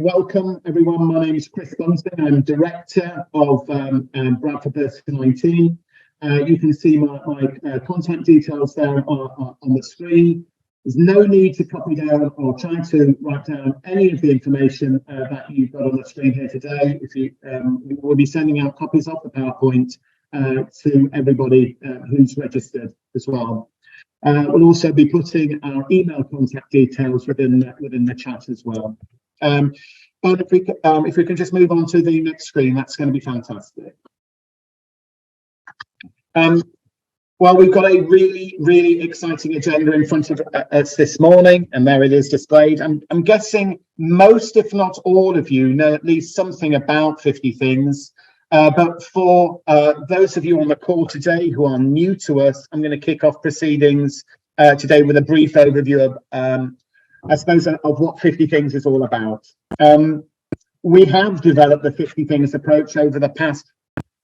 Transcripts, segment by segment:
welcome everyone. My name is Chris Bunsby. I'm Director of Bradford Versa 19. You can see my contact details there on the screen. There's no need to copy down or try to write down any of the information that you've got on the screen here today. We'll be sending out copies of the PowerPoint to everybody who's registered as well. We'll also be putting our email contact details within the chat as well. But if we can just move on to the next screen, that's going to be fantastic. Well, we've got a really exciting agenda in front of us this morning, and there it is displayed. I'm guessing most, if not all of you, know at least something about 50 Things. But for those of you on the call today who are new to us, I'm going to kick off proceedings today with a brief overview of, I suppose, of what 50 Things is all about. We have developed the 50 Things approach over the past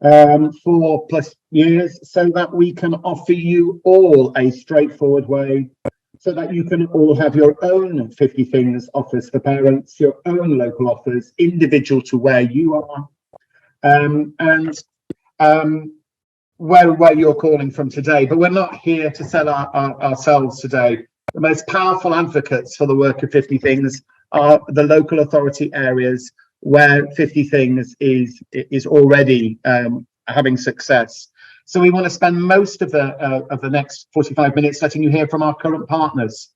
4+ years so that we can offer you all a straightforward way so that you can all have your own 50 Things offers for parents, your own local offers, individual to where you are, and where you're calling from today. But we're not here to sell ourselves today. The most powerful advocates for the work of 50 Things are the local authority areas where 50 Things is already having success. So we want to spend most of the next 45 minutes letting you hear from our current partners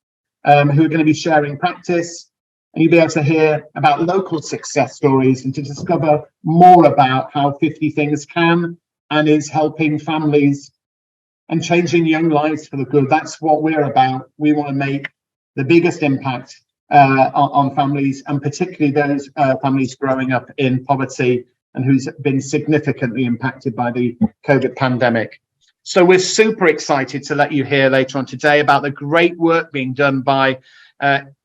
who are going to be sharing practice, and you'll be able to hear about local success stories and to discover more about how 50 Things can and is helping families and changing young lives for the good. That's what we're about. We want to make the biggest impact on families, and particularly those families growing up in poverty and who's been significantly impacted by the COVID pandemic. So we're super excited to let you hear later on today about the great work being done by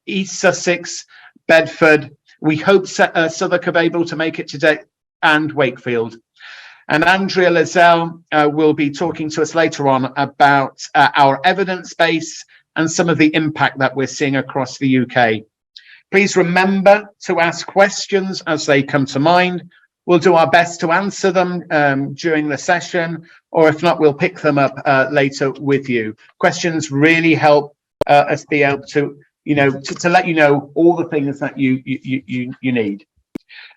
East Sussex, Bedford. We hope Southwark are able to make it today, and Wakefield. And Andrea Lizelle will be talking to us later on about our evidence base and some of the impact that we're seeing across the UK. Please remember to ask questions as they come to mind. We'll do our best to answer them during the session, or if not, we'll pick them up later with you. Questions really help us be able to, to let you know all the things that you need.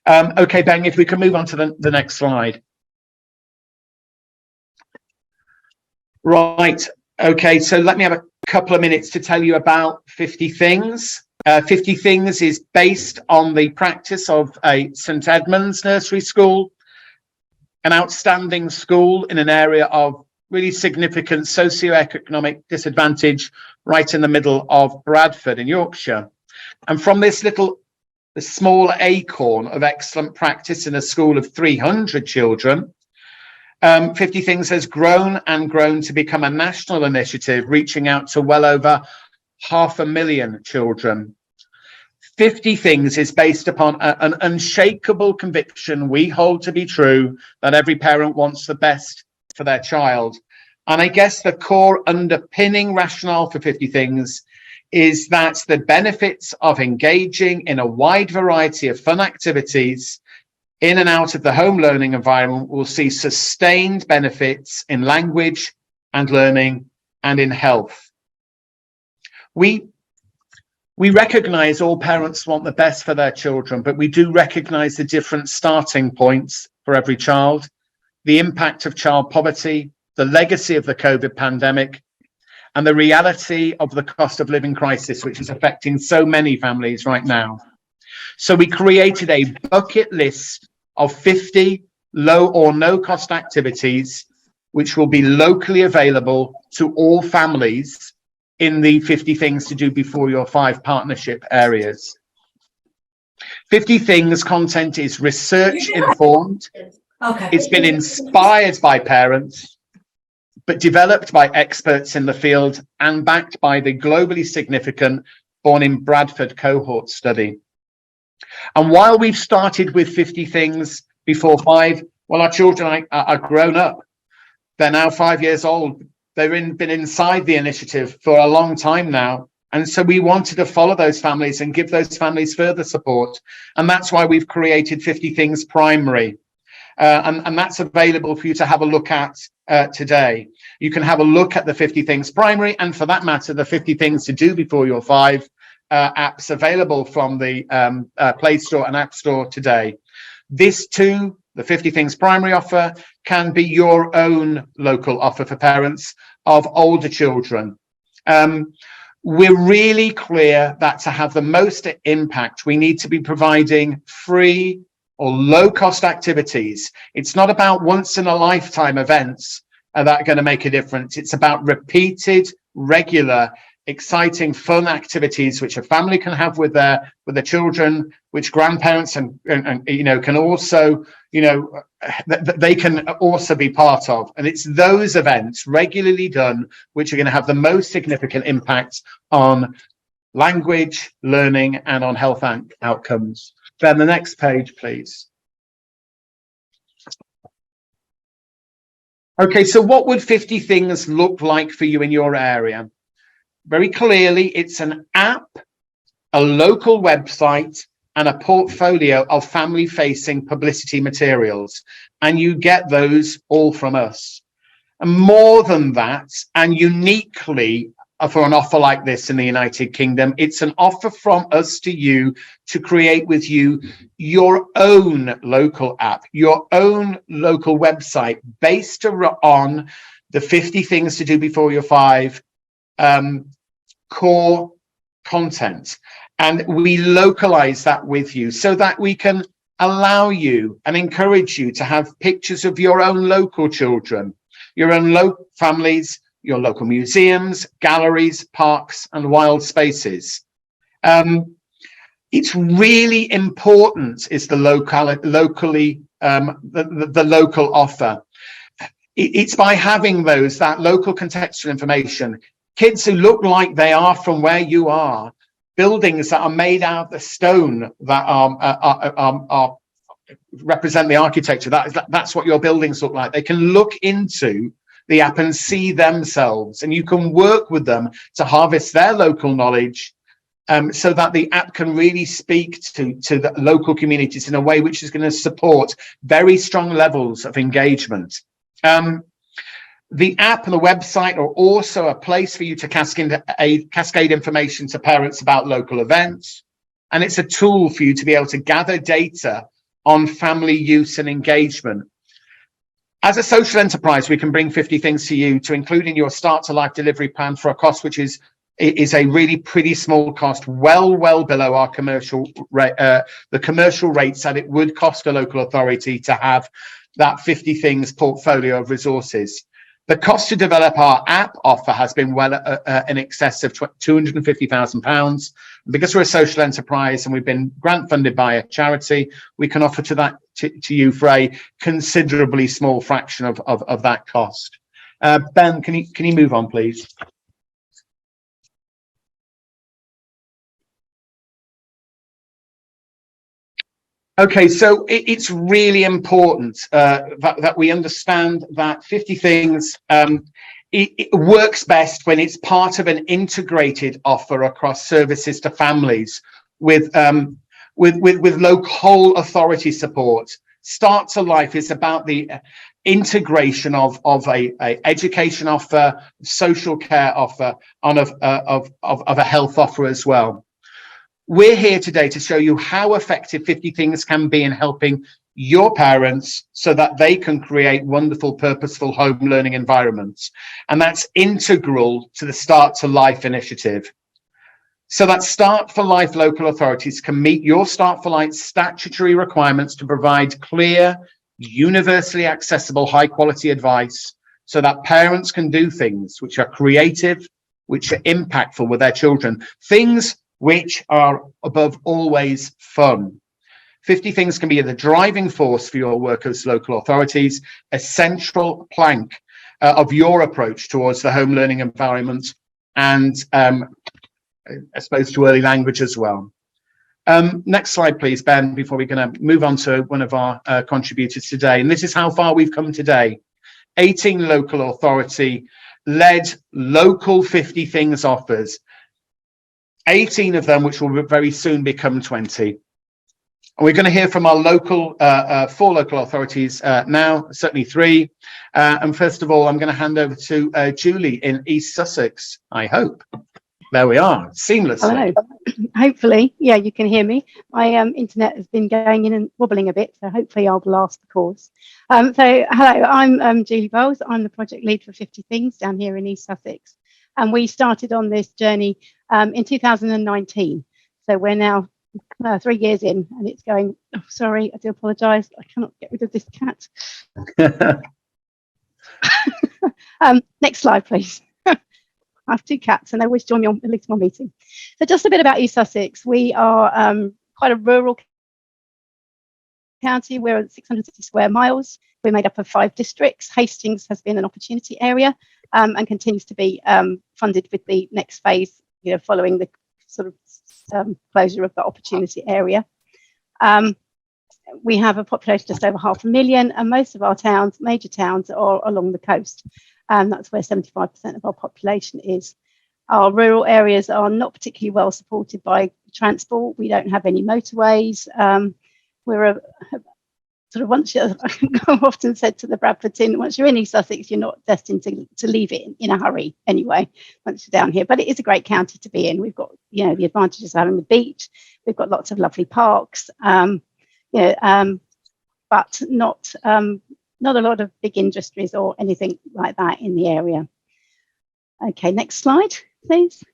Okay, Ben, if we can move on to the next slide. Right. Okay, so let me have a couple of minutes to tell you about 50 Things. 50 Things is based on the practice of a St Edmunds nursery school, an outstanding school in an area of really significant socioeconomic disadvantage right in the middle of Bradford in Yorkshire. And from this small acorn of excellent practice in a school of 300 children, 50 Things has grown and grown to become a national initiative, reaching out to well over 500,000 children. 50 Things is based upon an unshakable conviction we hold to be true, that every parent wants the best for their child. And I guess the core underpinning rationale for 50 Things is that the benefits of engaging in a wide variety of fun activities in and out of the home learning environment will see sustained benefits in language and learning and in health. We recognize all parents want the best for their children, but we do recognize the different starting points for every child, the impact of child poverty, the legacy of the COVID pandemic, and the reality of the cost of living crisis, which is affecting so many families right now. So we created a bucket list of 50 low or no cost activities, which will be locally available to all families in the 50 Things to Do Before Your 5 partnership areas. 50 Things content is research informed. Okay. It's been inspired by parents, but developed by experts in the field and backed by the globally significant Born in Bradford cohort study. And while we've started with 50 Things Before 5, well, our children are grown up. They're now 5 years old. They've been inside the initiative for a long time now, And so we wanted to follow those families and give those families further support. And that's why we've created 50 Things Primary. And that's available for you to have a look at today. You can have a look at the 50 Things Primary, and for that matter, the 50 Things to Do Before You're 5 apps available from the Play Store and App Store today. This too, the 50 Things Primary offer, can be your own local offer for parents of older children. We're really clear that to have the most impact, we need to be providing free or low-cost activities. It's not about once-in-a-lifetime events that are going to make a difference. It's about repeated, regular, exciting, fun activities which a family can have with their children, which grandparents and can also they can also be part of. And it's those events regularly done which are going to have the most significant impact on language learning and on health outcomes. Ben, the next page, please. Okay, so what would 50 Things look like for you in your area? Very clearly, it's an app, a local website, and a portfolio of family-facing publicity materials. And you get those all from us. And more than that, and uniquely for an offer like this in the United Kingdom, it's an offer from us to you to create with you your own local app, your own local website based on the 50 Things to Do Before You're 5 core content. And we localize that with you so that we can allow you and encourage you to have pictures of your own local children, your own local families, your local museums, galleries, parks, and wild spaces. It's really important is the local offer. It's by having that local contextual information, kids who look like they are from where you are, buildings that are made out of the stone that are represent the architecture. That's what your buildings look like. They can look into the app and see themselves, and you can work with them to harvest their local knowledge so that the app can really speak to the local communities in a way which is going to support very strong levels of engagement. The app and the website are also a place for you to cascade information to parents about local events, and it's a tool for you to be able to gather data on family use and engagement. As a social enterprise, we can bring 50 Things to you to include in your Start to Life delivery plan for a cost which is a really pretty small cost, well below our commercial rate, the commercial rates that it would cost a local authority to have that 50 Things portfolio of resources. The cost to develop our app offer has been well in excess of £250,000. Because we're a social enterprise and we've been grant funded by a charity, we can offer to you for a considerably small fraction of that cost. Ben, can you move on, please? Okay, so it's really important that we understand that 50 Things it works best when it's part of an integrated offer across services to families with local authority support. Start to Life is about the integration of a education offer, social care offer, of a health offer as well. We're here today to show you how effective 50 Things can be in helping your parents so that they can create wonderful, purposeful home learning environments. And that's integral to the Start to Life initiative. So that Start for Life local authorities can meet your Start for Life statutory requirements to provide clear, universally accessible, high quality advice so that parents can do things which are creative, which are impactful with their children, things which are above always fun. 50 Things can be the driving force for your work as local authorities, a central plank of your approach towards the home learning environment, and I suppose to early language as well. Next slide, please, Ben, before we're going to move on to one of our contributors today. And this is how far we've come today. 18 local authority led local 50 Things offers. 18 of them, which will very soon become 20. And we're going to hear from our local, 4 local authorities now, certainly 3. And first of all, I'm going to hand over to Julie in East Sussex, I hope. There we are, seamlessly. Hello. Hopefully, yeah, you can hear me. My internet has been going in and wobbling a bit, so hopefully I'll last the course. So hello, I'm Julie Bowles. I'm the project lead for 50 Things down here in East Sussex. And we started on this journey in 2019. So we're now 3 years in, and it's going, oh, sorry, I do apologise. I cannot get rid of this cat. Next slide, please. I have 2 cats and they always join me on at least one meeting. So just a bit about East Sussex. We are quite a rural county. We're at 660 square miles. We're made up of 5 districts. Hastings has been an opportunity area and continues to be funded with the next phase, following the sort of closure of the opportunity area. We have a population just over 500,000, and most of our towns, major towns, are along the coast. That's where 75% of our population is. Our rural areas are not particularly well supported by transport. We don't have any motorways. We're a sort of, once you're, I've often said to the Bradfordton, once you're in East Sussex, you're not destined to leave it in a hurry anyway, once you're down here. But it is a great county to be in. We've got, the advantages of having the beach. We've got lots of lovely parks, but not a lot of big industries or anything like that in the area. Okay, next slide, please.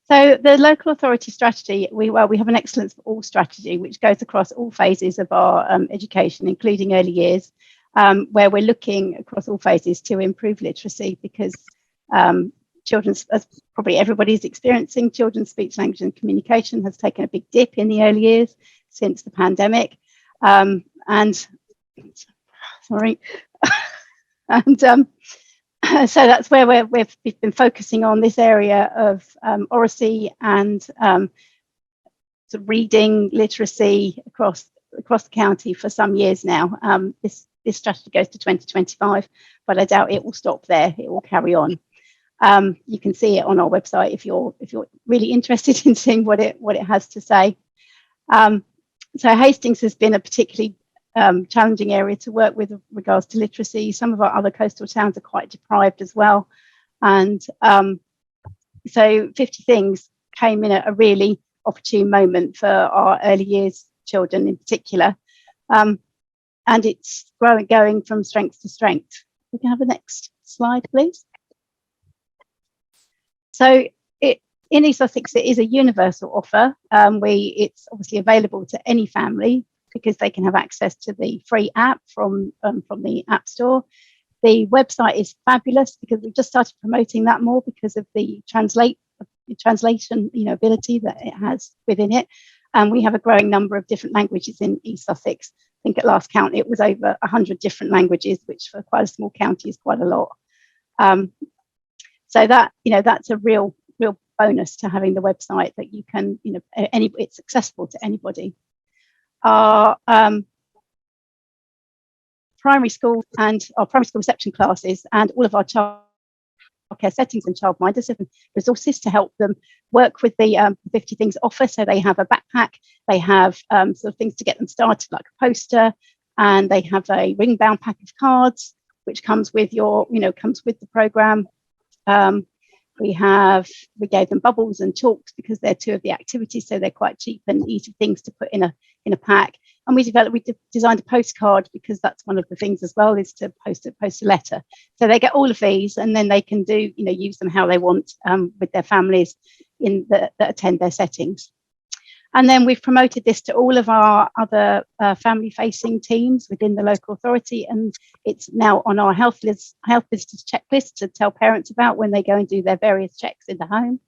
So the local authority strategy, we have an Excellence for All strategy, which goes across all phases of our education, including early years, where we're looking across all phases to improve literacy, because children's, as probably everybody's experiencing, children's speech, language and communication has taken a big dip in the early years since the pandemic. Sorry. So that's where we've been focusing on this area of oracy and sort of reading literacy across the county for some years now. This strategy goes to 2025, but I doubt it will stop there. It will carry on. You can see it on our website if you're really interested in seeing what it has to say. So Hastings has been a particularly challenging area to work with regards to literacy. Some of our other coastal towns are quite deprived as well. And so 50 Things came in at a really opportune moment for our early years children in particular. And it's going from strength to strength. We can have the next slide, please. So in East Sussex, it is a universal offer. It's obviously available to any family, because they can have access to the free app from the App Store. The website is fabulous, because we've just started promoting that more because of the translation, ability that it has within it. And we have a growing number of different languages in East Sussex. I think at last count it was over 100 different languages, which for quite a small county is quite a lot. So that that's a real bonus to having the website, that you can it's accessible to anybody. Our primary school reception classes and all of our childcare settings and childminders have resources to help them work with the 50 Things offer. So they have a backpack, they have sort of things to get them started, like a poster, and they have a ring bound pack of cards which comes with the program. We gave them bubbles and chalks because they're 2 of the activities, so they're quite cheap and easy things to put in a pack. And we designed a postcard, because that's one of the things as well, is to post a letter. So they get all of these, and then they can use them how they want with their families that attend their settings. And then we've promoted this to all of our other family-facing teams within the local authority, and it's now on our health visitors checklist to tell parents about when they go and do their various checks in the home.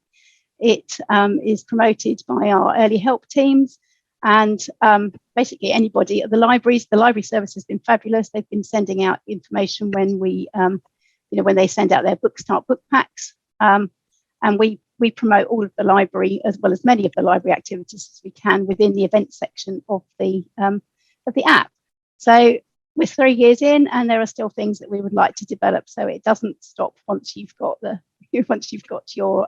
It is promoted by our early help teams, and basically anybody at the libraries. The library service has been fabulous. They've been sending out information when when they send out their Book Start book packs, and we promote all of the library, as well as many of the library activities as we can, within the events section of the app. So we're 3 years in, and there are still things that we would like to develop, so it doesn't stop once you've got your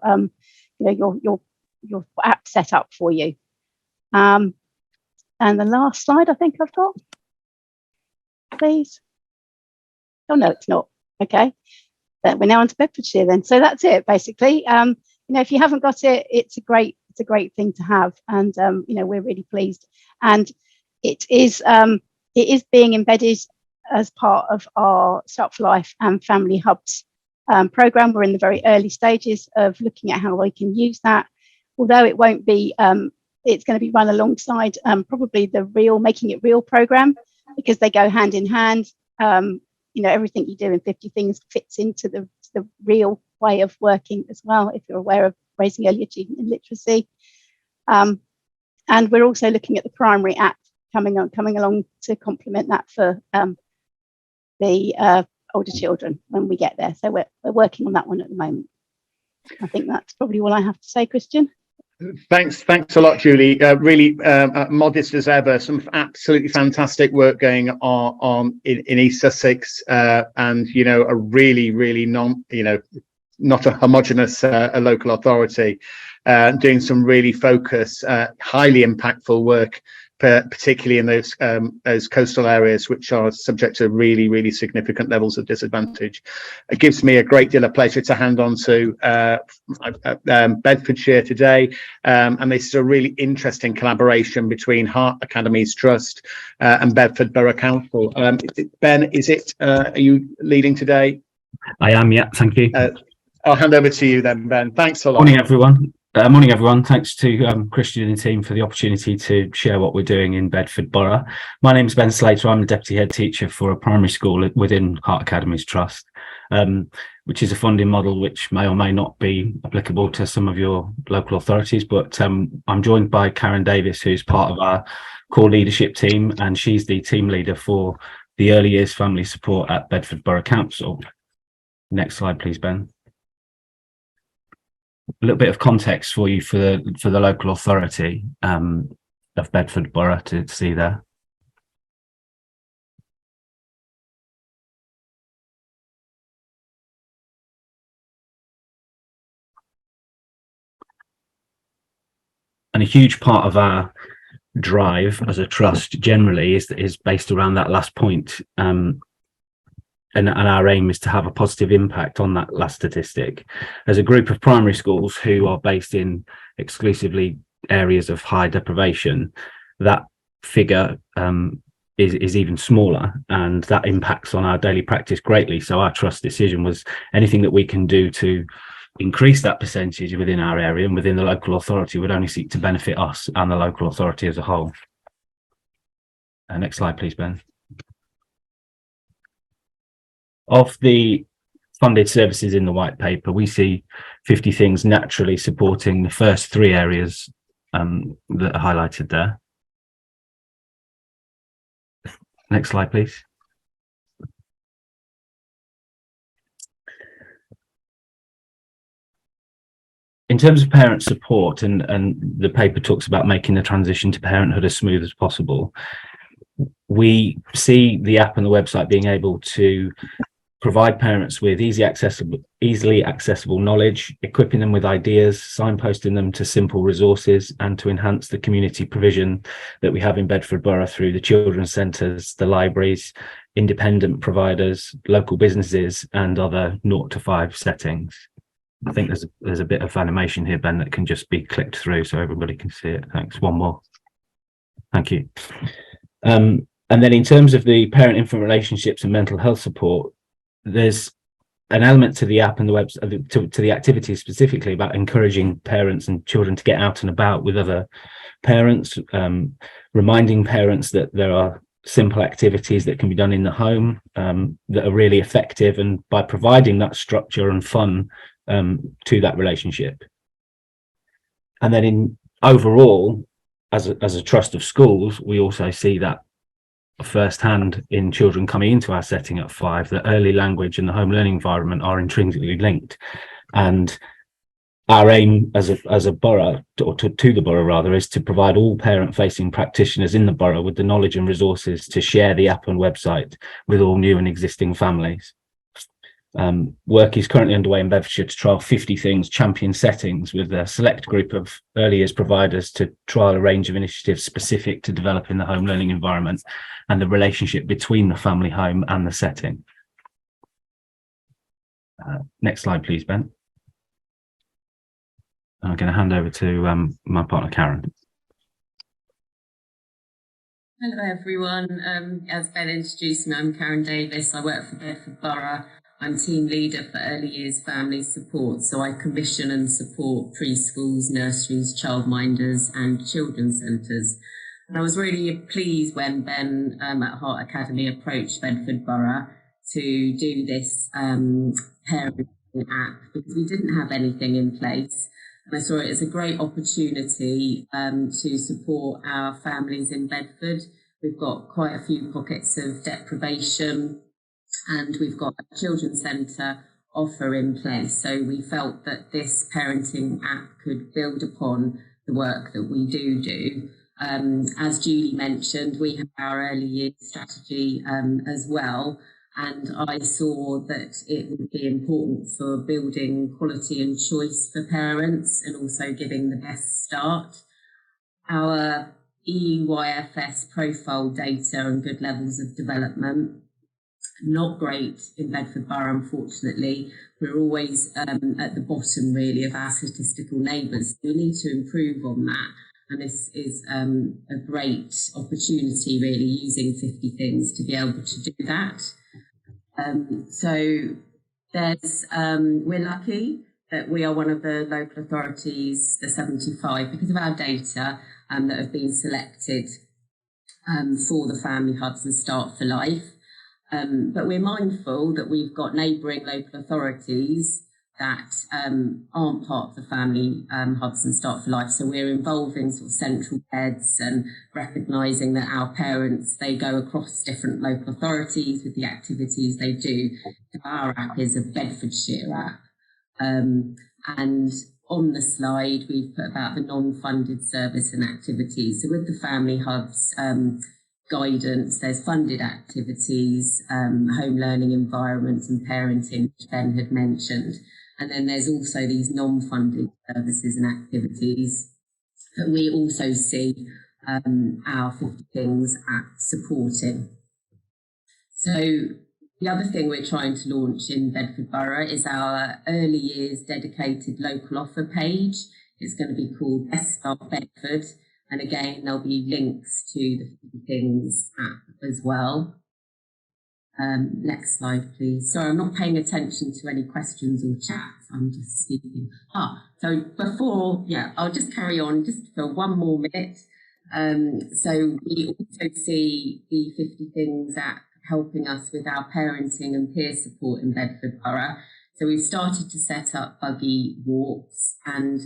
your app set up for you. And the last slide I think I've got, please. Oh no, it's not. Okay, we're now on to Bedfordshire then. So that's it basically. If you haven't got it, it's a great thing to have, and we're really pleased. And it is being embedded as part of our Start for Life and Family Hubs program. We're in the very early stages of looking at how we can use that, although it won't be. It's going to be run alongside probably the Making It Real program, because they go hand in hand. Everything you do in 50 Things fits into the real way of working as well, if you're aware of raising early achievement in literacy. And we're also looking at the primary app coming along to complement that for the older children when we get there. So we're working on that one at the moment. I think that's probably all I have to say, Christian. Thanks a lot, Julie. Really modest as ever. Some absolutely fantastic work going on in East Sussex, and a really not a homogenous local authority, doing some really focused, highly impactful work, particularly in those coastal areas which are subject to really significant levels of disadvantage. It gives me a great deal of pleasure to hand on to Bedfordshire today, and this is a really interesting collaboration between Heart Academies Trust and Bedford Borough Council. Ben, are you leading today? I am, yeah, thank you. I'll hand over to you then, Ben. Thanks a lot. Morning, everyone. Thanks to Christian and the team for the opportunity to share what we're doing in Bedford Borough. My name is Ben Slater. I'm the Deputy Head Teacher for a primary school within Heart Academies Trust, which is a funding model which may or may not be applicable to some of your local authorities. But I'm joined by Karen Davis, who's part of our core leadership team, and she's the team leader for the early years family support at Bedford Borough Council. Next slide, please, Ben. A little bit of context for you for the local authority of Bedford Borough to see there. And a huge part of our drive as a trust generally is based around that last point. And our aim is to have a positive impact on that last statistic. As a group of primary schools who are based in exclusively areas of high deprivation, that figure is even smaller, and that impacts on our daily practice greatly. So our trust decision was anything that we can do to increase that percentage within our area and within the local authority would only seek to benefit us and the local authority as a whole. Next slide, please, Ben. Of the funded services in the white paper, we see 50 Things naturally supporting the first three areas that are highlighted there. Next slide, please. In terms of parent support, and the paper talks about making the transition to parenthood as smooth as possible, we see the app and the website being able to provide parents with easily accessible knowledge, equipping them with ideas, signposting them to simple resources, and to enhance the community provision that we have in Bedford Borough through the children's centres, the libraries, independent providers, local businesses, and other 0 to 5 settings. I think there's a bit of animation here, Ben, that can just be clicked through so everybody can see it. Thanks. One more. Thank you. And then in terms of the parent-infant relationships and mental health support, there's an element to the app and the website, to the activities specifically, about encouraging parents and children to get out and about with other parents, reminding parents that there are simple activities that can be done in the home that are really effective, and by providing that structure and fun to that relationship. And then overall, as a trust of schools, we also see that firsthand in children coming into our setting at 5, that early language and the home learning environment are intrinsically linked. And our aim as a borough, or to the borough rather, is to provide all parent-facing practitioners in the borough with the knowledge and resources to share the app and website with all new and existing families. Work is currently underway in Bedfordshire to trial 50 Things champion settings with a select group of early years providers to trial a range of initiatives specific to developing the home learning environment and the relationship between the family home and the setting. Next slide, please, Ben. I'm going to hand over to my partner, Karen. Hello everyone, as Ben introduced me, I'm Karen Davis. I work for Bedford Borough. I'm team leader for early years family support, so I commission and support preschools, nurseries, childminders and children's centres. And I was really pleased when Ben at Heart Academy approached Bedford Borough to do this parenting app, because we didn't have anything in place. And I saw it as a great opportunity to support our families in Bedford. We've got quite a few pockets of deprivation, and we've got a children's centre offer in place. So we felt that this parenting app could build upon the work that we do. As Julie mentioned, we have our early years strategy as well. And I saw that it would be important for building quality and choice for parents and also giving the best start. Our EYFS profile data and good levels of development, not great in Bedford Borough, unfortunately. We're always at the bottom, really, of our statistical neighbours. We need to improve on that. And this is a great opportunity, really, using 50 Things to be able to do that. So there's, we're lucky that we are one of the local authorities, the 75, because of our data that have been selected for the family hubs and Start for Life. But we're mindful that we've got neighbouring local authorities that aren't part of the family hubs and Start for Life. So we're involving sort of central beds and recognising that our parents, they go across different local authorities with the activities they do. Our app is a Bedfordshire app. And on the slide, we've put about the non-funded service and activities. So with the family hubs guidance, there's funded activities, home learning environments and parenting, which Ben had mentioned. And then there's also these non-funded services and activities that we also see our 50 Things app supporting. So the other thing we're trying to launch in Bedford Borough is our early years dedicated local offer page. It's going to be called Best Start Bedford. And again, there'll be links to the 50 Things app as well. Next slide, please. Sorry, I'm not paying attention to any questions or chats. I'm just speaking. So before, I'll just carry on just for one more minute. So we also see the 50 Things app helping us with our parenting and peer support in Bedford Borough. So we've started to set up buggy walks, and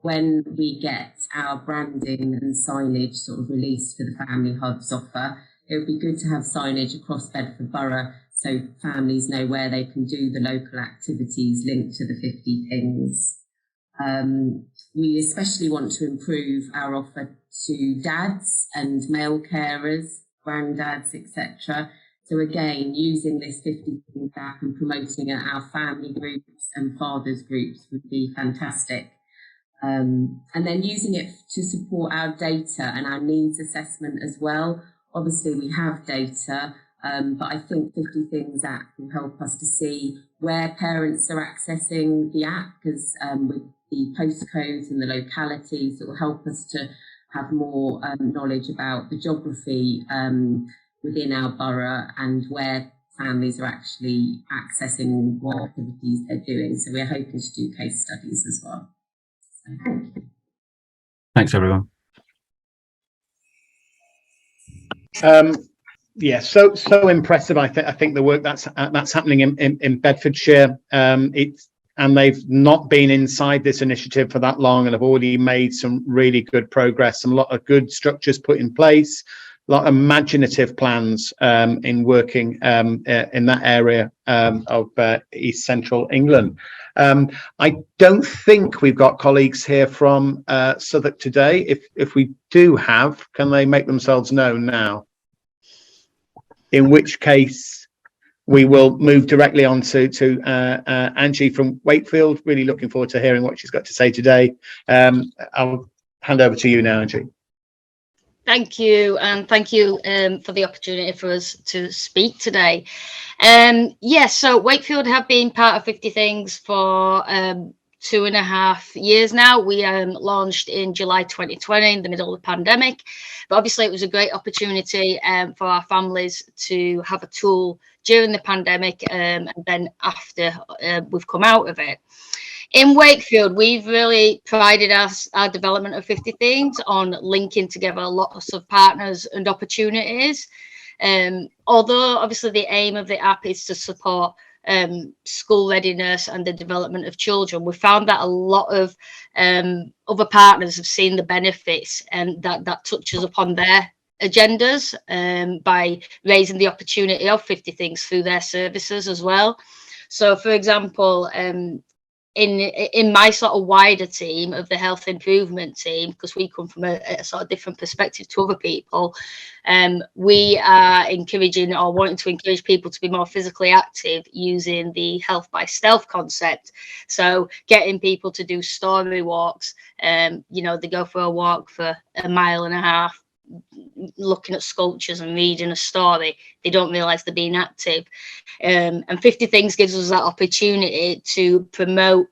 when we get our branding and signage sort of released for the family hubs offer, it would be good to have signage across Bedford Borough so families know where they can do the local activities linked to the 50 Things. We especially want to improve our offer to dads and male carers, granddads, etc. So again, using this 50 Things app and promoting at our family groups and fathers groups would be fantastic. And then using it to support our data and our needs assessment as well. Obviously, we have data, but I think 50 Things app will help us to see where parents are accessing the app, because with the postcodes and the localities, it will help us to have more knowledge about the geography within our borough and where families are actually accessing what activities they're doing. So we're hoping to do case studies as well. So thank you. Thanks, everyone. So impressive. I think the work that's happening in Bedfordshire. And they've not been inside this initiative for that long, and have already made some really good progress. A lot of good structures put in place, a lot of imaginative plans in working in that area of East Central England. I don't think we've got colleagues here from Southwark today. If we do have, can they make themselves known now? In which case, we will move directly on to Angie from Wakefield. Really looking forward to hearing what she's got to say today. I'll hand over to you now, Angie. Thank you, and thank you for the opportunity for us to speak today. Yes, so Wakefield have been part of 50 Things for 2.5 years now. We launched in July 2020 in the middle of the pandemic, but obviously it was a great opportunity for our families to have a tool during the pandemic, and then after we've come out of it. In Wakefield, we've really prided our development of 50 Things on linking together lots of partners and opportunities. Although obviously the aim of the app is to support school readiness and the development of children, we found that a lot of other partners have seen the benefits, and that touches upon their agendas by raising the opportunity of 50 Things through their services as well. So, for example, in my sort of wider team of the health improvement team, because we come from a sort of different perspective to other people, we are encouraging or wanting to encourage people to be more physically active using the health by stealth concept. So getting people to do story walks, you know, they go for a walk for 1.5 miles, looking at sculptures and reading a story. They don't realize they're being active, and 50 Things gives us that opportunity to promote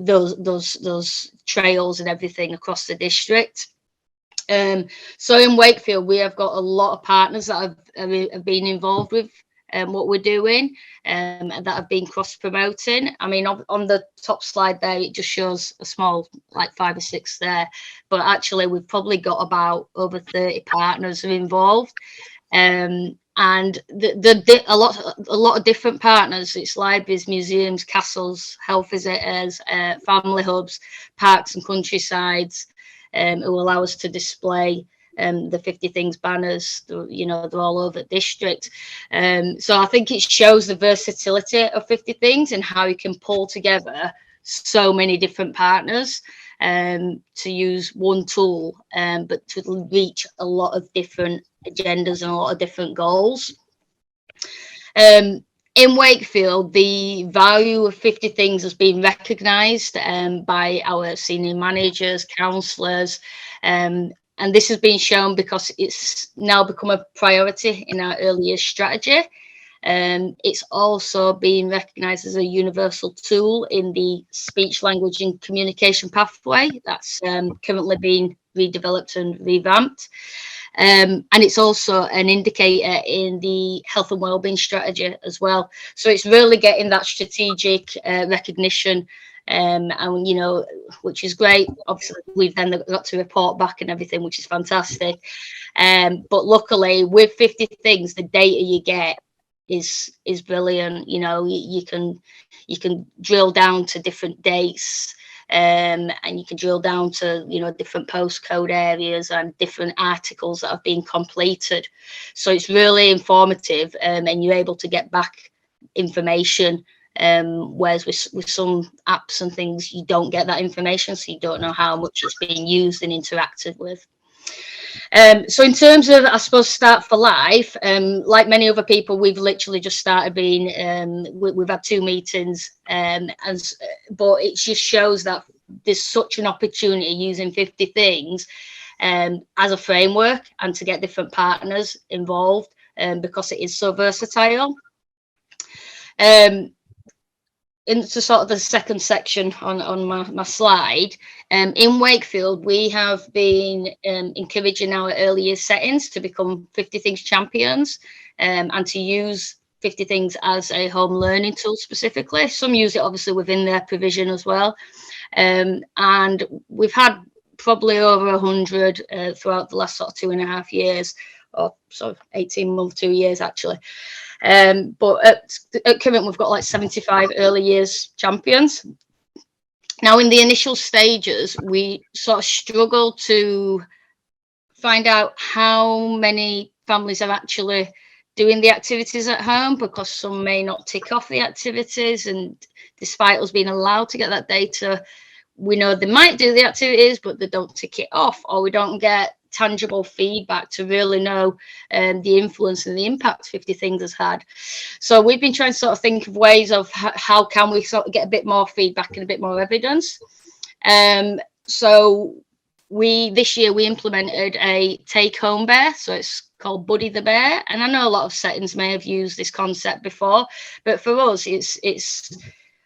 those trails and everything across the district. So in Wakefield, we have got a lot of partners that have been involved with what we're doing, and that have been cross promoting. I mean, on the top slide there, it just shows a small, like 5 or 6 there, but actually we've probably got about over 30 partners who are involved, and a lot of different partners. It's libraries, museums, castles, health visitors, family hubs, parks and countrysides, who allow us to display the 50 Things banners. You know, they're all over the district. So I think it shows the versatility of 50 Things and how you can pull together so many different partners to use one tool, but to reach a lot of different agendas and a lot of different goals. In Wakefield, the value of 50 Things has been recognised by our senior managers, counsellors, and this has been shown because it's now become a priority in our early years strategy. It's also been recognised as a universal tool in the speech, language and communication pathway that's currently being redeveloped and revamped. And it's also an indicator in the health and wellbeing strategy as well. So it's really getting that strategic recognition, and you know, which is great. Obviously, we've then got to report back and everything, which is fantastic. But luckily, with 50 Things, the data you get is brilliant. You know, you can drill down to different dates. And you can drill down to, you know, different postcode areas and different articles that have been completed. So it's really informative, and you're able to get back information. Whereas with some apps and things, you don't get that information, so you don't know how much it's being used and interacted with. So in terms of, I suppose, Start for Life, like many other people, we've literally just started being, we've had 2 meetings, but it just shows that there's such an opportunity using 50 Things as a framework and to get different partners involved, because it is so versatile. Into sort of the second section on my slide, in Wakefield, we have been encouraging our early years settings to become 50 Things champions, and to use 50 Things as a home learning tool specifically. Some use it obviously within their provision as well. And we've had probably over 100 throughout the last sort of 2.5 years, or sort of 18 months, 2 years actually. But at current, we've got like 75 early years champions. Now, in the initial stages, we sort of struggle to find out how many families are actually doing the activities at home, because some may not tick off the activities, and despite us being allowed to get that data, we know they might do the activities, but they don't tick it off, or we don't get tangible feedback to really know the influence and the impact 50 Things has had. So we've been trying to sort of think of ways of how can we sort of get a bit more feedback and a bit more evidence. So this year we implemented a take-home bear, so it's called Buddy the Bear, and I know a lot of settings may have used this concept before, but for us it's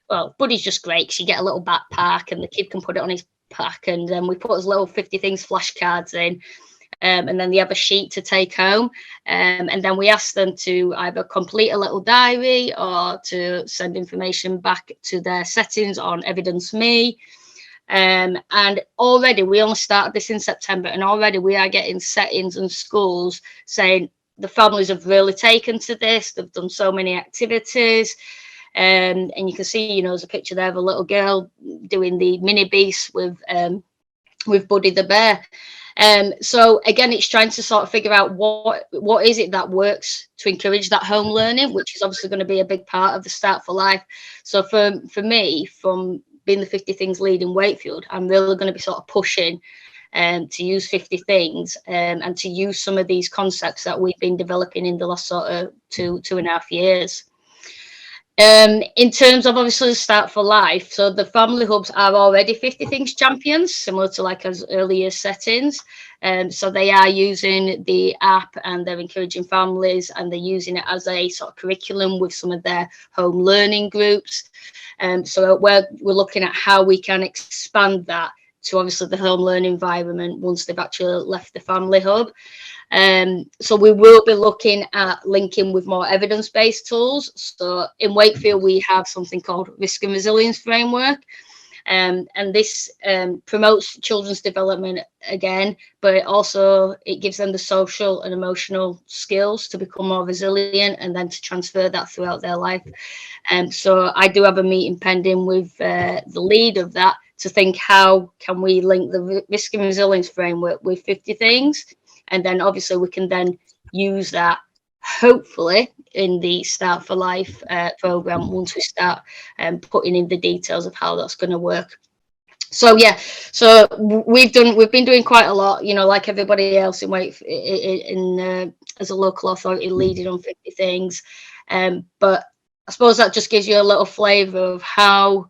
well, Buddy's just great because you get a little backpack and the kid can put it on his pack, and then we put his little 50 Things flashcards in, and then they have a sheet to take home, and then we ask them to either complete a little diary or to send information back to their settings on Evidence Me. And already, we only started this in September, and already we are getting settings and schools saying the families have really taken to this. They've done so many activities. And you can see, you know, there's a picture there of a little girl doing the mini beast with Buddy the Bear. So again, it's trying to sort of figure out what is it that works to encourage that home learning, which is obviously going to be a big part of the Start for Life. So for me, from being the 50 Things lead in Wakefield, I'm really going to be sort of pushing to use 50 Things and to use some of these concepts that we've been developing in the last sort of 2.5 years. In terms of obviously the Start for Life, so the family hubs are already 50 Things champions, similar to like as earlier settings. So they are using the app and they're encouraging families, and they're using it as a sort of curriculum with some of their home learning groups. So we're looking at how we can expand that to obviously the home learning environment once they've actually left the family hub. So we will be looking at linking with more evidence-based tools. So in Wakefield, we have something called Risk and Resilience Framework. And this promotes children's development again, but it gives them the social and emotional skills to become more resilient and then to transfer that throughout their life. So I do have a meeting pending with the lead of that to think how can we link the Risk and Resilience Framework with 50 Things. And then obviously we can then use that hopefully in the Start for Life program once we start putting in the details of how that's going to work. So yeah, so we've been doing quite a lot, you know, like everybody else in as a local authority leading on 50 Things. But I suppose that just gives you a little flavour of how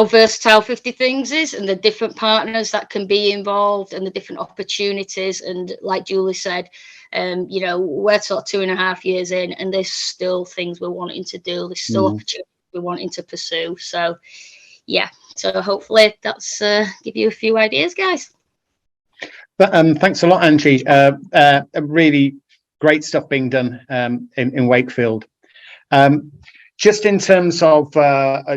versatile 50 Things is and the different partners that can be involved and the different opportunities. And like Julie said, you know, we're sort of 2.5 years in and there's still things we're wanting to do. There's still opportunities we're wanting to pursue. So yeah, so hopefully that's give you a few ideas, guys. But thanks a lot, Angie. Really great stuff being done in Wakefield. Just in terms of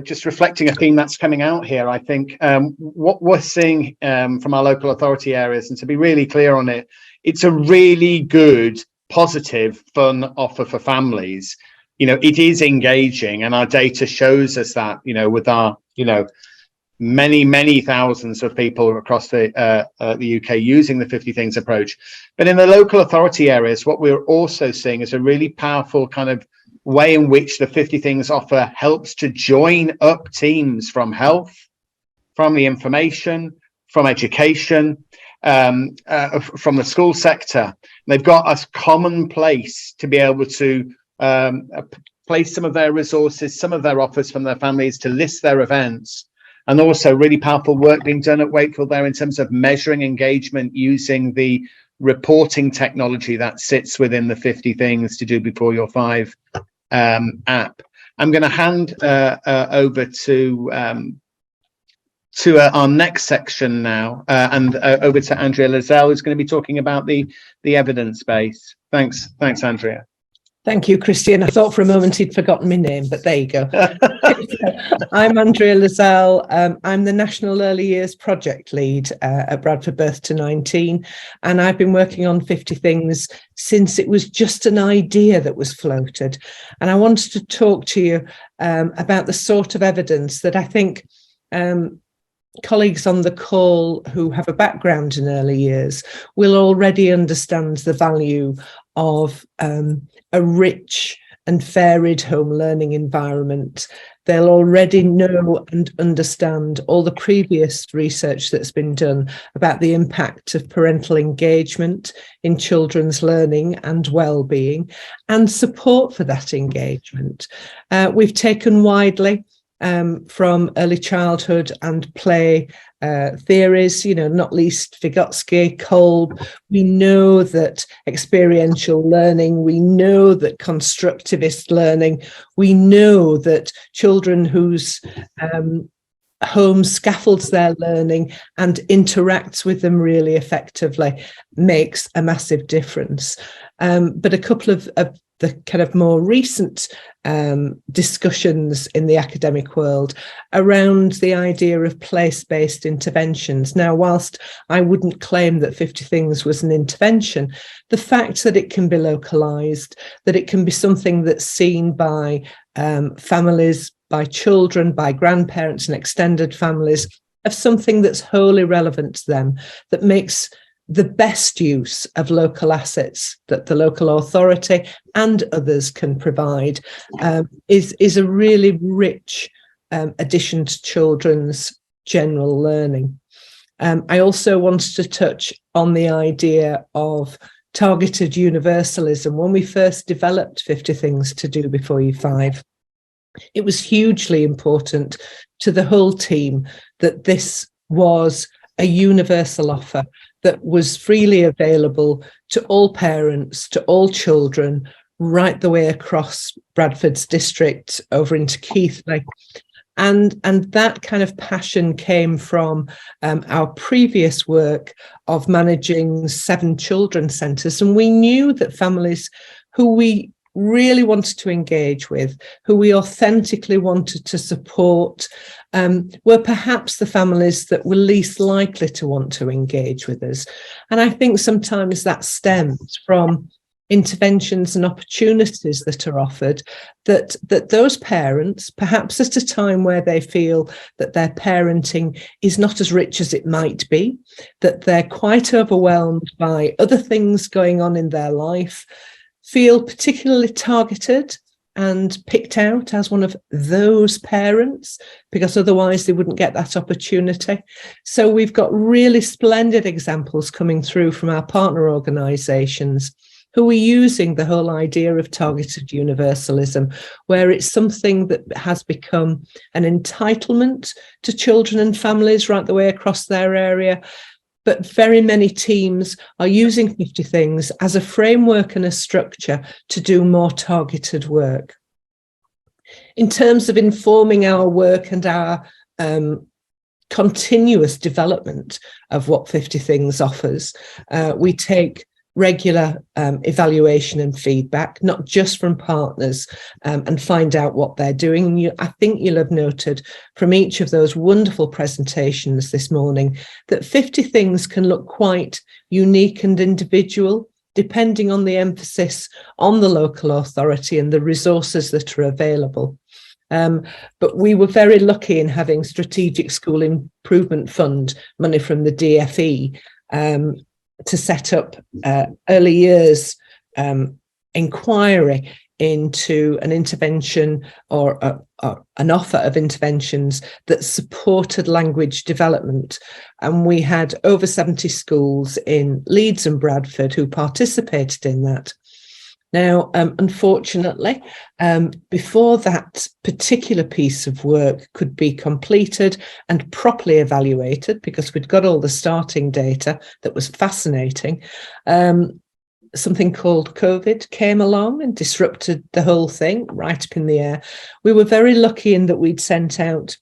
just reflecting a theme that's coming out here, I think what we're seeing from our local authority areas, and to be really clear on it, it's a really good, positive, fun offer for families. You know, it is engaging, and our data shows us that, you know, with our, you know, many thousands of people across the UK using the 50 Things approach. But in the local authority areas, what we're also seeing is a really powerful kind of way in which the 50 Things offer helps to join up teams from health, from the information, from education, from the school sector. They've got a common place to be able to place some of their resources, some of their offers from their families, to list their events. And also really powerful work being done at Wakefield there in terms of measuring engagement using the reporting technology that sits within the 50 Things to Do Before You're 5 app. I'm going to hand over to our next section now, and over to Andrea Lizelle, who's going to be talking about the evidence base. Thanks, Andrea. Thank you, Christian. I thought for a moment he'd forgotten my name, but there you go. I'm Andrea Lizelle. I'm the National Early Years Project Lead at Bradford Birth to 19, and I've been working on 50 Things since it was just an idea that was floated. And I wanted to talk to you about the sort of evidence that I think colleagues on the call who have a background in early years will already understand the value of a rich and varied home learning environment. They'll already know and understand all the previous research that's been done about the impact of parental engagement in children's learning and well-being and support for that engagement. We've taken widely from early childhood and play theories, not least Vygotsky, Kolb. We know that experiential learning, we know that constructivist learning, we know that children whose home scaffolds their learning and interacts with them really effectively makes a massive difference. But a couple of the kind of more recent discussions in the academic world around the idea of place-based interventions. Now, whilst I wouldn't claim that 50 Things was an intervention, the fact that it can be localised, that it can be something that's seen by families, by children, by grandparents and extended families, of something that's wholly relevant to them, that makes the best use of local assets that the local authority and others can provide, is a really rich addition to children's general learning. I also wanted to touch on the idea of targeted universalism. When we first developed 50 Things to Do Before You're 5, it was hugely important to the whole team that this was a universal offer that was freely available to all parents, to all children, right the way across Bradford's district over into Keighley. And that kind of passion came from our previous work of managing 7 children's centres. And we knew that families who we really wanted to engage with, who we authentically wanted to support, were perhaps the families that were least likely to want to engage with us. And I think sometimes that stems from interventions and opportunities that are offered, that those parents, perhaps at a time where they feel that their parenting is not as rich as it might be, that they're quite overwhelmed by other things going on in their life, feel particularly targeted and picked out as one of those parents, because otherwise they wouldn't get that opportunity. So we've got really splendid examples coming through from our partner organisations who are using the whole idea of targeted universalism, where it's something that has become an entitlement to children and families right the way across their area. But very many teams are using 50 Things as a framework and a structure to do more targeted work. In terms of informing our work and our continuous development of what 50 Things offers, we take regular evaluation and feedback, not just from partners, and find out what they're doing. And I think you'll have noted from each of those wonderful presentations this morning that 50 Things can look quite unique and individual, depending on the emphasis on the local authority and the resources that are available. But we were very lucky in having Strategic School Improvement Fund money from the DFE to set up early years inquiry into an intervention or an offer of interventions that supported language development. And we had over 70 schools in Leeds and Bradford who participated in that. Now, unfortunately, before that particular piece of work could be completed and properly evaluated, because we'd got all the starting data that was fascinating, something called COVID came along and disrupted the whole thing right up in the air. We were very lucky in that we'd sent out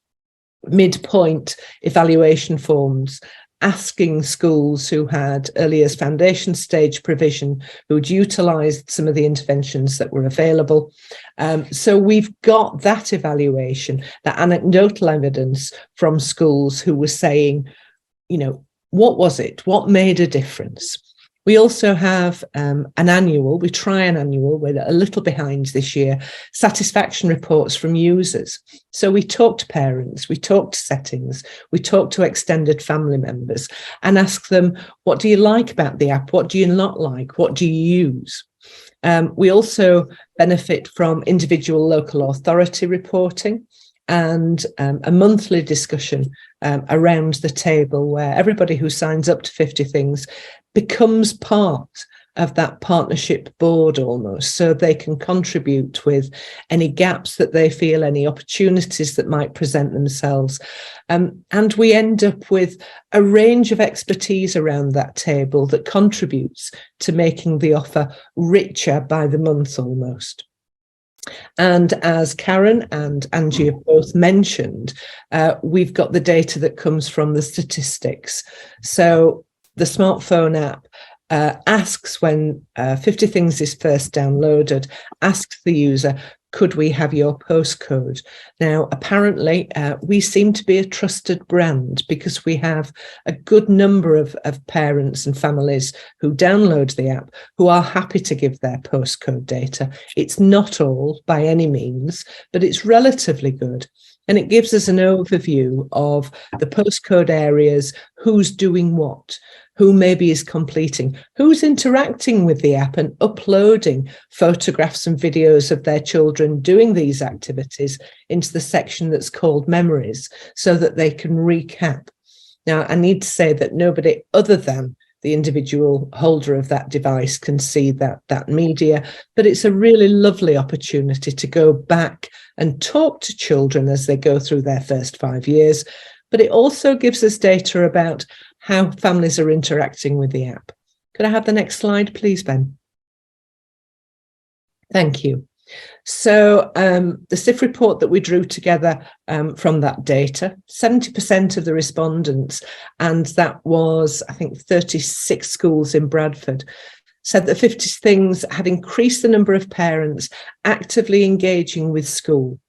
midpoint evaluation forms asking schools who had early years foundation stage provision, who'd utilised some of the interventions that were available. So we've got that evaluation, that anecdotal evidence from schools who were saying, what was it? What made a difference? We also have we try an annual, we're a little behind this year, satisfaction reports from users. So we talk to parents, we talk to settings, we talk to extended family members and ask them, what do you like about the app? What do you not like? What do you use? We also benefit from individual local authority reporting and a monthly discussion around the table where everybody who signs up to 50 Things becomes part of that partnership board almost, so they can contribute with any gaps that they feel, any opportunities that might present themselves. And we end up with a range of expertise around that table that contributes to making the offer richer by the month almost. And as Karen and Angie have both mentioned, we've got the data that comes from the statistics. So the smartphone app asks when 50 Things is first downloaded, asks the user, could we have your postcode? Now, apparently, we seem to be a trusted brand because we have a good number of parents and families who download the app who are happy to give their postcode data. It's not all by any means, but it's relatively good. And it gives us an overview of the postcode areas, who's doing what, who maybe is completing, who's interacting with the app and uploading photographs and videos of their children doing these activities into the section that's called Memories so that they can recap. Now, I need to say that nobody other than the individual holder of that device can see that media, but it's a really lovely opportunity to go back and talk to children as they go through their first 5 years. But it also gives us data about how families are interacting with the app. Could I have the next slide, please, Ben? Thank you. So the SIF report that we drew together from that data, 70% of the respondents, and that was, I think, 36 schools in Bradford, said that 50 Things had increased the number of parents actively engaging with school.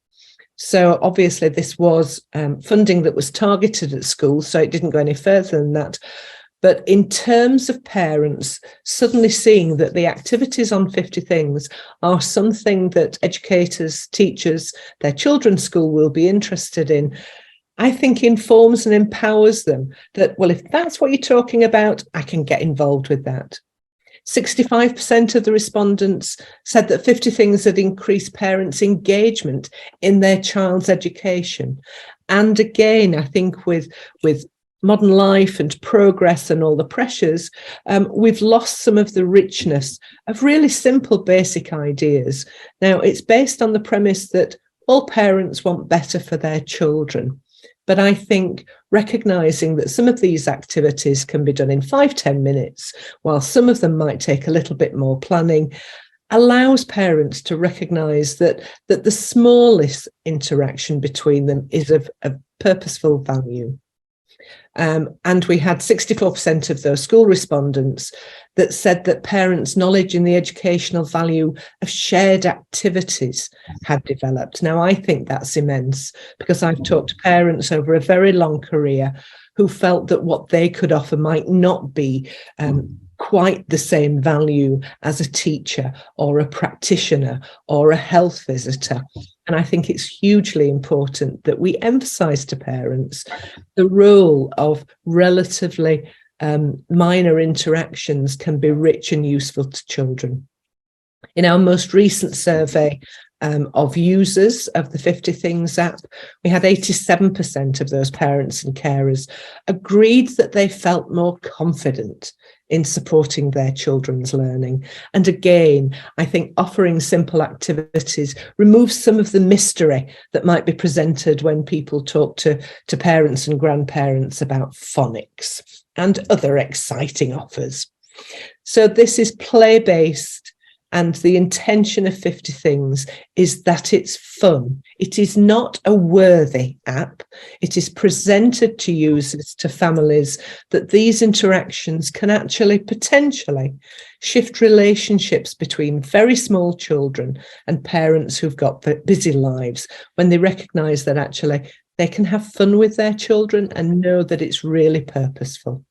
So obviously this was funding that was targeted at schools, so it didn't go any further than that. But in terms of parents suddenly seeing that the activities on 50 Things are something that educators, teachers, their children's school will be interested in, I think informs and empowers them that, well, if that's what you're talking about, I can get involved with that. 65% of the respondents said that 50 Things had increased parents' engagement in their child's education. And again, I think with modern life and progress and all the pressures, we've lost some of the richness of really simple, basic ideas. Now, it's based on the premise that all parents want better for their children. But I think recognising that some of these activities can be done in 5-10 minutes, while some of them might take a little bit more planning, allows parents to recognise that the smallest interaction between them is of purposeful value. And we had 64% of those school respondents that said that parents' knowledge in the educational value of shared activities had developed. Now, I think that's immense because I've talked to parents over a very long career who felt that what they could offer might not be quite the same value as a teacher or a practitioner or a health visitor. And I think it's hugely important that we emphasise to parents the role of relatively minor interactions can be rich and useful to children. In our most recent survey of users of the 50 Things app, we had 87% of those parents and carers agreed that they felt more confident in supporting their children's learning. And again, I think offering simple activities removes some of the mystery that might be presented when people talk to parents and grandparents about phonics and other exciting offers. So this is play-based, and the intention of 50 Things is that it's fun. It is not a worthy app. It is presented to users, to families, that these interactions can actually potentially shift relationships between very small children and parents who've got busy lives when they recognise that actually they can have fun with their children and know that it's really purposeful.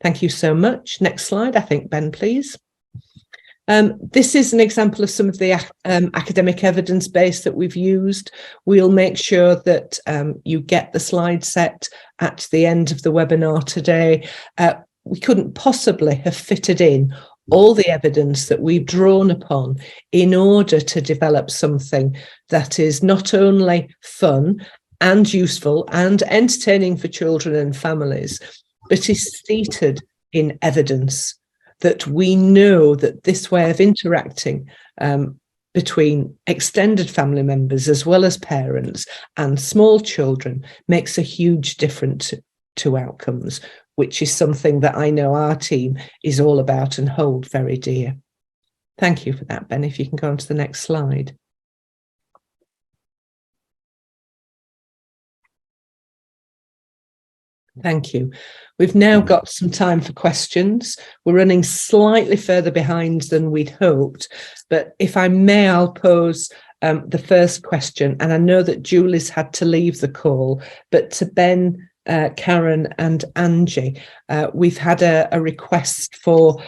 Thank you so much. Next slide, I think, Ben, please. This is an example of some of the academic evidence base that we've used. We'll make sure that you get the slide set at the end of the webinar today. We couldn't possibly have fitted in all the evidence that we've drawn upon in order to develop something that is not only fun and useful and entertaining for children and families, but is seated in evidence, that we know that this way of interacting between extended family members as well as parents and small children makes a huge difference to outcomes, which is something that I know our team is all about and hold very dear. Thank you for that, Ben. If you can go on to the next slide. Thank you. We've now got some time for questions. We're running slightly further behind than we'd hoped, but if I may, I'll pose the first question. And I know that Julie's had to leave the call, but to Ben, Karen and Angie, we've had a request for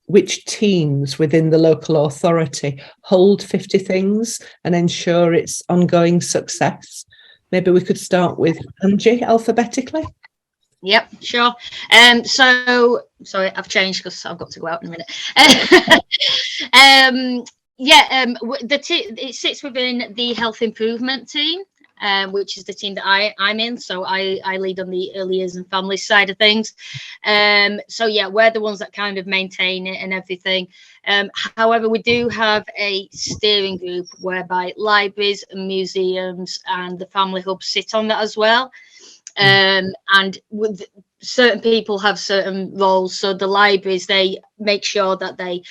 which teams within the local authority hold 50 Things and ensure its ongoing success. Maybe we could start with Angie alphabetically. Yep, sure. So sorry, I've changed because I've got to go out in a minute. It sits within the health improvement team, which is the team that I'm in. So I lead on the early years and family side of things. So yeah, we're the ones that kind of maintain it and everything. However, we do have a steering group whereby libraries and museums and the family hub sit on that as well. And with certain people have certain roles. So the libraries, they make sure that they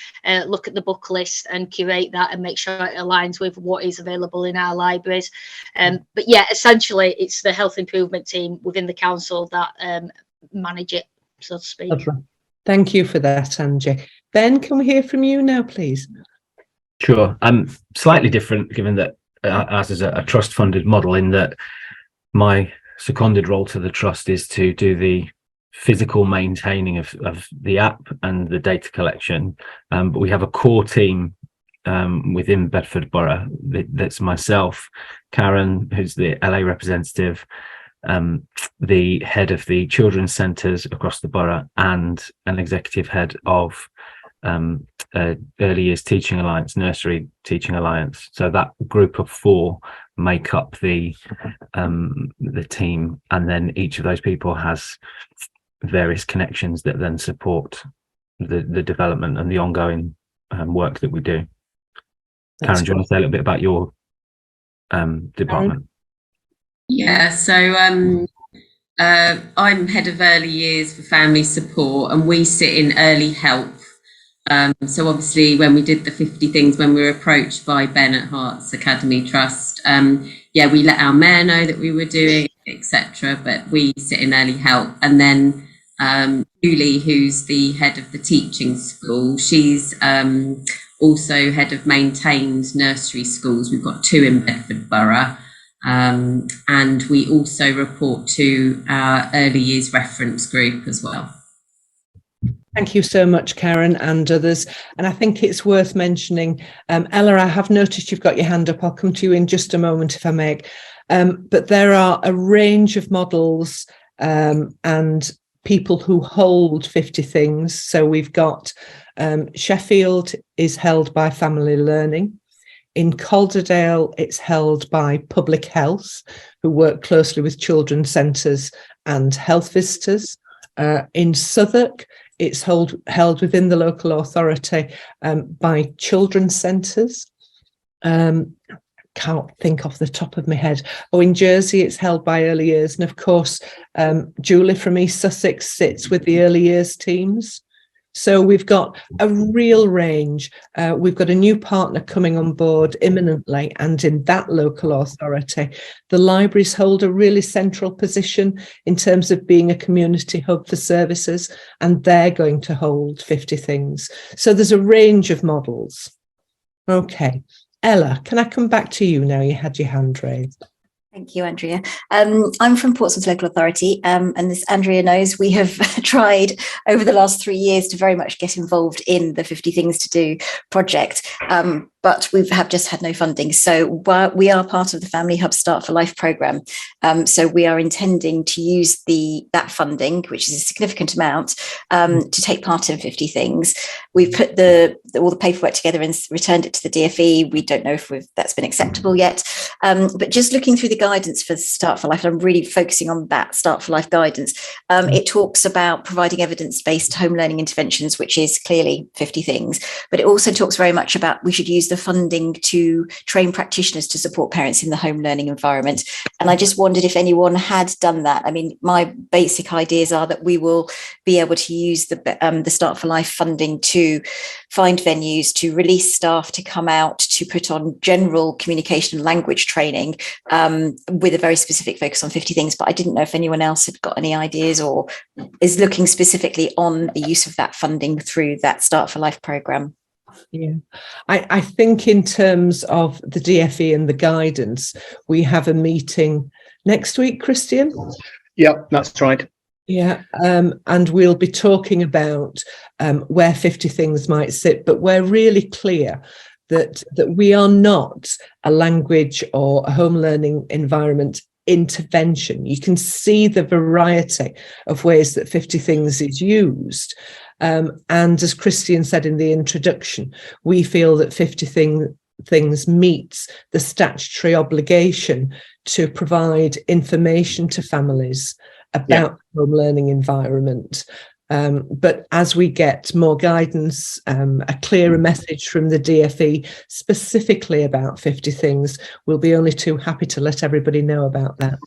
look at the book list and curate that and make sure it aligns with what is available in our libraries. But yeah, essentially it's the health improvement team within the council that manage it, so to speak. Lovely. Thank you for that, Angie. Ben, can we hear from you now, please? Sure. Slightly different, given that ours is a trust-funded model, in that my seconded role to the trust is to do the physical maintaining of the app and the data collection. But we have a core team within Bedford Borough. That's myself, Karen, who's the LA representative, the head of the children's centres across the borough, and an executive head of Early Years Teaching Alliance, Nursery Teaching Alliance. So that group of four make up the team, and then each of those people has various connections that then support the development and the ongoing work that we do. Karen, do you want to say a little bit about your department? Yeah, so I'm head of early years for family support, and we sit in early help. So obviously when we did the 50 Things, when we were approached by Ben at Hearts Academy Trust, we let our mayor know that we were doing, etc. But we sit in early help. And then Julie, who's the head of the teaching school, she's also head of maintained nursery schools. We've got 2 in Bedford Borough. And we also report to our early years reference group as well. Thank you so much, Karen and others. And I think it's worth mentioning, Ella, I have noticed you've got your hand up. I'll come to you in just a moment, if I may. But there are a range of models and people who hold 50 Things. So we've got Sheffield is held by Family Learning. In Calderdale, it's held by Public Health, who work closely with children's centres and health visitors. In Southwark, it's held within the local authority by children's centres. Can't think off the top of my head. Oh, in Jersey, it's held by early years. And of course, Julie from East Sussex sits with the early years teams. So we've got a real range. We've got a new partner coming on board imminently, and in that local authority, the libraries hold a really central position in terms of being a community hub for services, and they're going to hold 50 Things. So there's a range of models. Okay, Ella, can I come back to you now? You had your hand raised. Thank you, Andrea. I'm from Portsmouth Local Authority, and as Andrea knows, we have tried over the last 3 years to very much get involved in the 50 Things to Do project. but we have just had no funding. So we are part of the Family Hub Start for Life programme. So we are intending to use that funding, which is a significant amount, to take part in 50 Things. We've put all the paperwork together and returned it to the DFE. We don't know if that's been acceptable yet. But just looking through the guidance for Start for Life, and I'm really focusing on that Start for Life guidance. It talks about providing evidence-based home learning interventions, which is clearly 50 Things. But it also talks very much about we should use the funding to train practitioners to support parents in the home learning environment. And I just wondered if anyone had done that. I mean, my basic ideas are that we will be able to use the Start for Life funding to find venues, to release staff to come out, to put on general communication and language training with a very specific focus on 50 Things. But I didn't know if anyone else had got any ideas or is looking specifically on the use of that funding through that Start for Life programme. Yeah, I think in terms of the DFE and the guidance, we have a meeting next week, Christian. Yep, that's right. Yeah, and we'll be talking about where 50 Things might sit, but we're really clear that we are not a language or a home learning environment intervention. You can see the variety of ways that 50 Things is used. And as Christian said in the introduction, we feel that 50 Things meets the statutory obligation to provide information to families about home learning environment. But as we get more guidance, a clearer message from the DFE specifically about 50 Things, we'll be only too happy to let everybody know about that.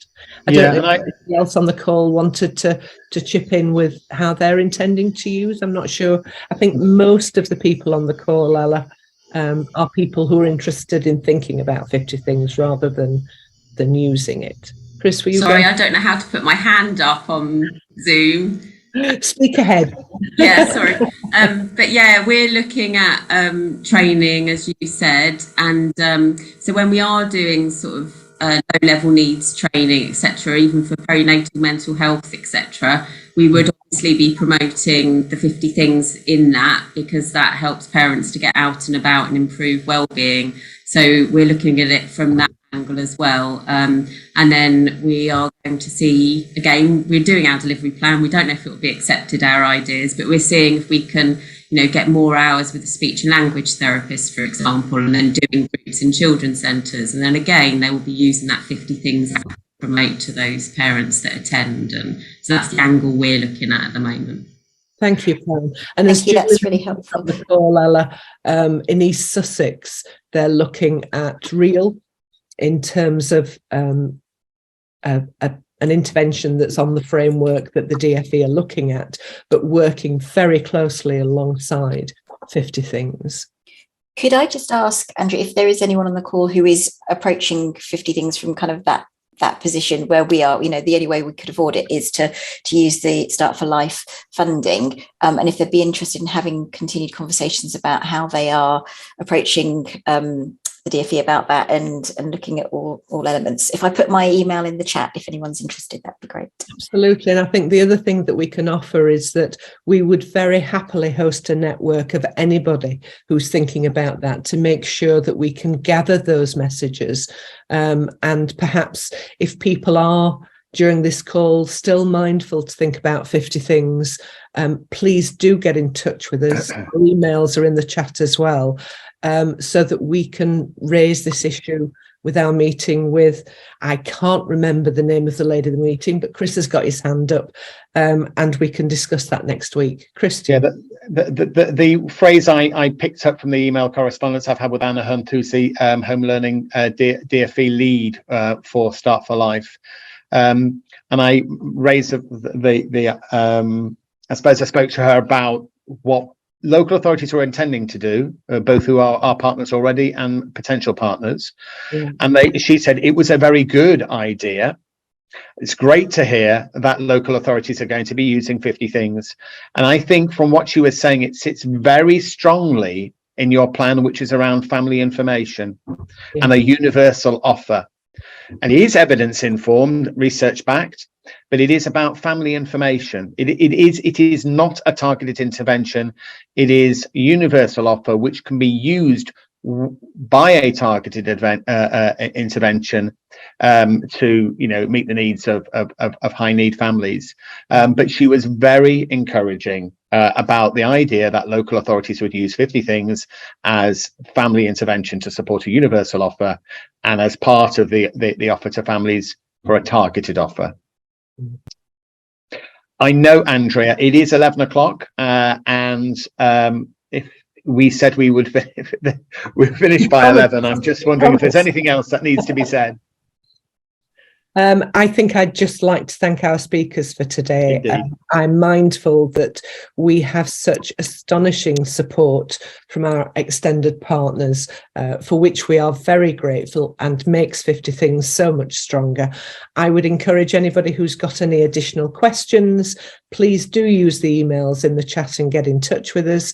I don't know if anybody else on the call wanted to chip in with how they're intending to use. I'm not sure. I think most of the people on the call, Ella, are people who are interested in thinking about 50 Things rather than using it. Chris, were you Sorry, I don't know how to put my hand up on Zoom. Speak ahead. Yeah, sorry. But yeah, we're looking at training, as you said. And so when we are doing sort of low-level needs training, etc., even for perinatal mental health, etc., we would obviously be promoting the 50 Things in that, because that helps parents to get out and about and improve well-being. So we're looking at it from that angle as well. And then we are going to see, again, we're doing our delivery plan. We don't know if it will be accepted, our ideas, but we're seeing if we can, get more hours with a speech and language therapist, for example, and then doing groups in children's centres. And then again, they will be using that 50 Things to promote to those parents that attend. And so that's the angle we're looking at the moment. Thank you, Pam. And Thank you, that's really helpful. The call, Ella, in East Sussex, they're looking at REAL in terms of an intervention that's on the framework that the DFE are looking at, but working very closely alongside 50 Things. Could I just ask, Andrew, if there is anyone on the call who is approaching 50 Things from kind of that position where we are, the only way we could afford it is to use the Start for Life funding, and if they'd be interested in having continued conversations about how they are approaching the DFE about that and looking at all elements. If I put my email in the chat, if anyone's interested, that'd be great. Absolutely. And I think the other thing that we can offer is that we would very happily host a network of anybody who's thinking about that, to make sure that we can gather those messages. And perhaps if people are during this call still mindful to think about 50 Things, please do get in touch with us. Our emails are in the chat as well, so that we can raise this issue with our meeting with, I can't remember the name of the lady of the meeting, but Chris has got his hand up, and we can discuss that next week. Christian. Yeah, the phrase I picked up from the email correspondence I've had with Anna Hunt, who's the home learning DFE lead for Start for Life. And I raised I suppose I spoke to her about what local authorities are intending to do, both who are our partners already and potential partners. Yeah. And she said it was a very good idea. It's great to hear that local authorities are going to be using 50 Things. And I think from what she was saying, it sits very strongly in your plan, which is around family information and a universal offer. And it is evidence informed, research backed, but it is about family information. It is not a targeted intervention. It is a universal offer which can be used by a targeted intervention to, you know, meet the needs of high need families. But she was very encouraging about the idea that local authorities would use 50 Things as family intervention to support a universal offer, and as part of the offer to families for a targeted offer. I know, Andrea, it is 11 o'clock, and if we said we would we'd finish by 11, I'm just wondering if there's anything else that needs to be said. I think I'd just like to thank our speakers for today. I'm mindful that we have such astonishing support from our extended partners, for which we are very grateful, and makes 50 Things so much stronger. I would encourage anybody who's got any additional questions, please do use the emails in the chat and get in touch with us.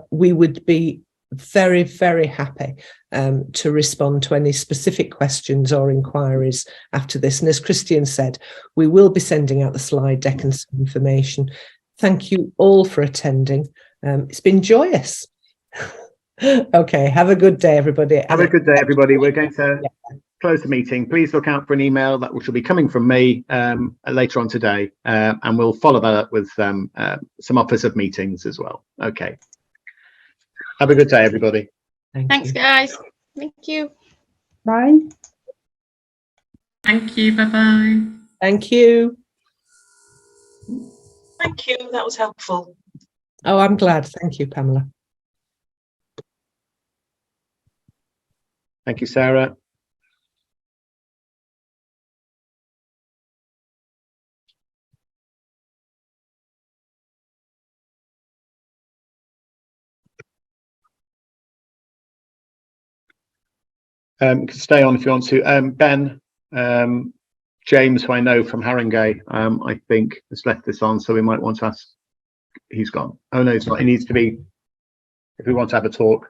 We would be very, very happy to respond to any specific questions or inquiries after this. And as Christian said, we will be sending out the slide deck and some information. Thank you all for attending. It's been joyous. Okay, have a good day, everybody. Have a good day, everybody. We're going to close the meeting. Please look out for an email that will be coming from me later on today, and we'll follow that up with some offers of meetings as well. Okay. Have a good day, everybody. Thanks, guys. Thank you. Bye. Thank you. Bye-bye. Thank you. Thank you. That was helpful. Oh, I'm glad. Thank you, Pamela. Thank you, Sarah. You can stay on if you want to. Ben, James, who I know from Haringey, I think has left this on, so we might want to ask. He's gone. Oh no, it's not. He needs to be. If we want to have a talk.